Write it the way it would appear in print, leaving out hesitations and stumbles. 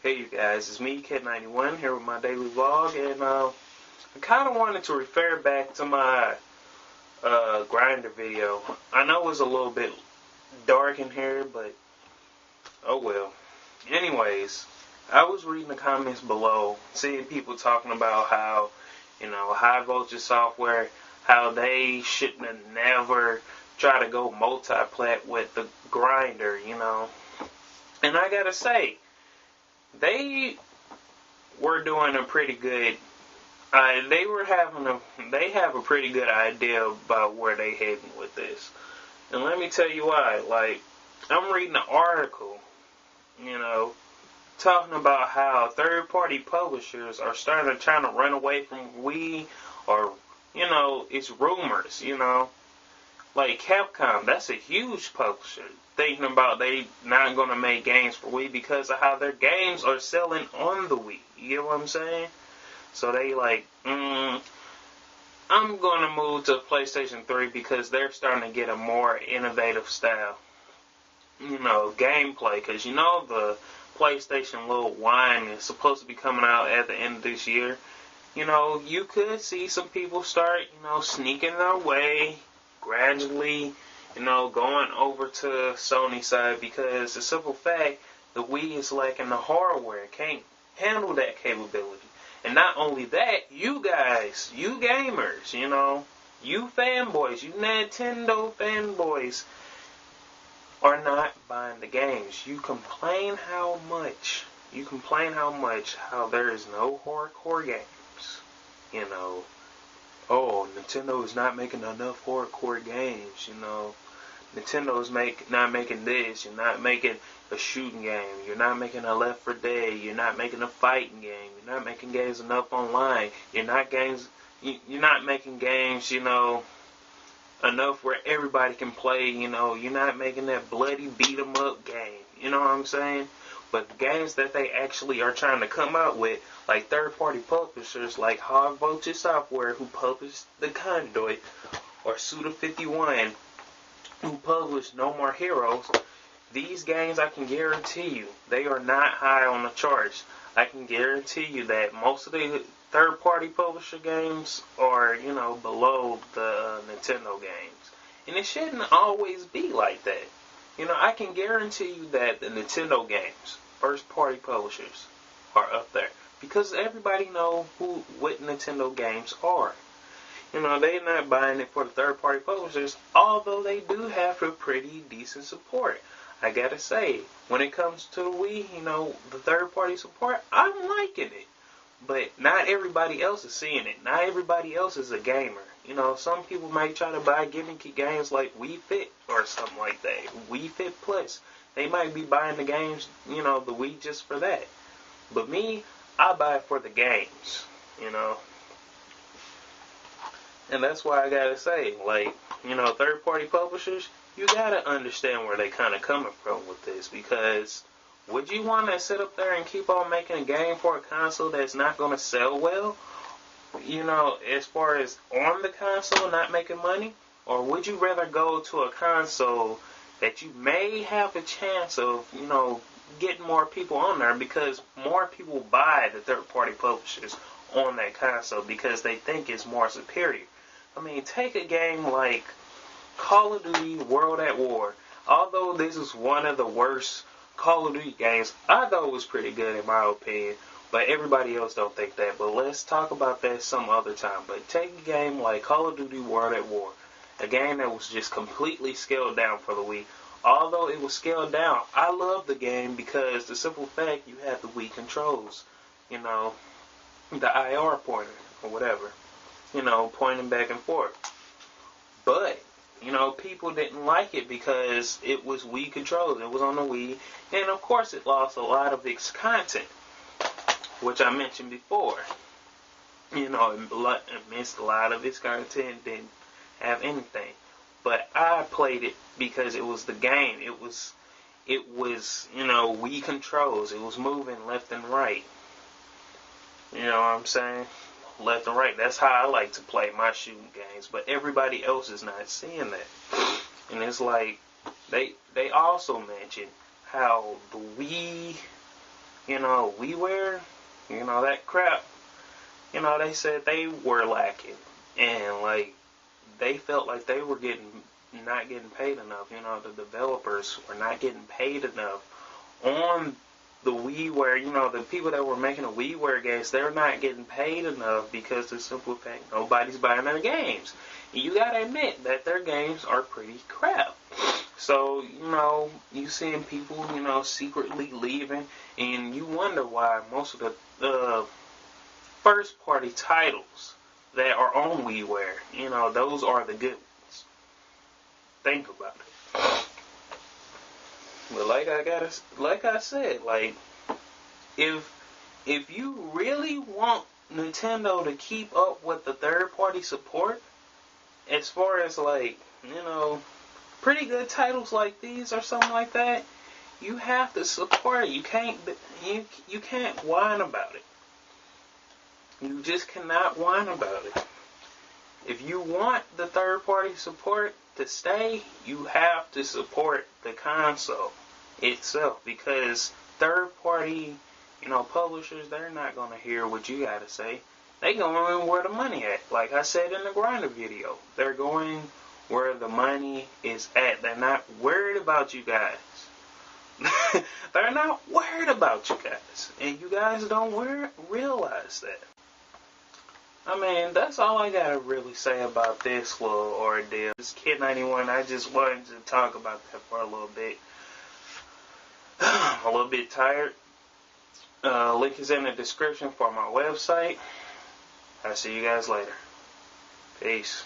Hey you guys, it's me, Kid91, here with my daily vlog, and I kind of wanted to refer back to my grinder video. I know it's a little bit dark in here, but oh well. Anyways, I was reading the comments below, seeing people talking about how, high voltage software, how they shouldn't have never tried to go multi-plat with the grinder, And I gotta say, they were doing a pretty good. They have a pretty good idea about where they heading with this, and let me tell you why. Like, I'm reading an article, talking about how third-party publishers are starting to try to run away from Wii, or it's rumors, like Capcom. That's a huge publisher. Thinking about they not going to make games for Wii because of how their games are selling on the Wii. You get what I'm saying? So they like, I'm going to move to PlayStation 3 because they're starting to get a more innovative style, gameplay. Because, the PlayStation little wine is supposed to be coming out at the end of this year. You could see some people start, sneaking their way gradually, going over to Sony's side because the simple fact, the Wii is lacking the hardware. It can't handle that capability. And not only that, you guys, you gamers, you fanboys, you Nintendo fanboys are not buying the games. You complain how much how there is no hardcore games. Oh, Nintendo is not making enough hardcore games, Nintendo's not making this. You're not making a shooting game. You're not making a Left 4 Dead. You're not making a fighting game. You're not making games enough online. You're not making games, enough where everybody can play. You're not making that bloody beat 'em up game. You know what I'm saying? But the games that they actually are trying to come out with, like third-party publishers like High Voltage Software, who published The Conduit, or Suda51, who published No More Heroes, these games, I can guarantee you, they are not high on the charts. I can guarantee you that most of the third-party publisher games are, below the Nintendo games. And it shouldn't always be like that. I can guarantee you that the Nintendo games, first-party publishers, are up there. Because everybody know what Nintendo games are. They're not buying it for the third-party publishers, although they do have a pretty decent support. I gotta say, when it comes to the Wii, the third-party support, I'm liking it. But not everybody else is seeing it. Not everybody else is a gamer. Some people might try to buy gimmicky games like Wii Fit or something like that. Wii Fit Plus. They might be buying the games, the Wii just for that. But me, I buy it for the games, And that's why I gotta say, like, third-party publishers, you gotta understand where they kind of coming from with this, because would you want to sit up there and keep on making a game for a console that's not going to sell well, as far as on the console not making money? Or would you rather go to a console that you may have a chance of, getting more people on there, because more people buy the third-party publishers on that console because they think it's more superior? I mean, take a game like Call of Duty World at War. Although this is one of the worst Call of Duty games, I thought it was pretty good in my opinion, but everybody else don't think that. But let's talk about that some other time. But take a game like Call of Duty World at War, a game that was just completely scaled down for the Wii. Although it was scaled down, I love the game because the simple fact you have the Wii controls, the IR pointer or whatever, pointing back and forth. But people didn't like it because it was Wii controls. It was on the Wii. And, of course, it lost a lot of its content, which I mentioned before. It missed a lot of its content, didn't have anything. But I played it because it was the game. It was Wii controls. It was moving left and right. You know what I'm saying? Left and right. That's how I like to play my shooting games. But everybody else is not seeing that. And it's like, they also mentioned how the Wii WiiWare, that crap, they said they were lacking. And, like, they felt like they were not getting paid enough. The developers were not getting paid enough on the WiiWare. The people that were making the WiiWare games, they're not getting paid enough because the simple fact nobody's buying their games. And you gotta admit that their games are pretty crap. So, you seeing people, secretly leaving, and you wonder why most of the first-party titles that are on WiiWare, those are the good ones. Think about it. But like I said, like, if you really want Nintendo to keep up with the third-party support, as far as, like, pretty good titles like these or something like that, you have to support it. You can't whine about it. You just cannot whine about it. If you want the third-party support to stay, you have to support the console itself, because third-party, publishers, they're not going to hear what you got to say. They going where the money at. Like I said in the Grinder video, they're going where the money is at. They're not worried about you guys. They're not worried about you guys. And you guys don't realize that. I mean, that's all I gotta really say about this little ordeal. This Kid 91, I just wanted to talk about that for a little bit. I'm a little bit tired. Link is in the description for my website. I'll see you guys later. Peace.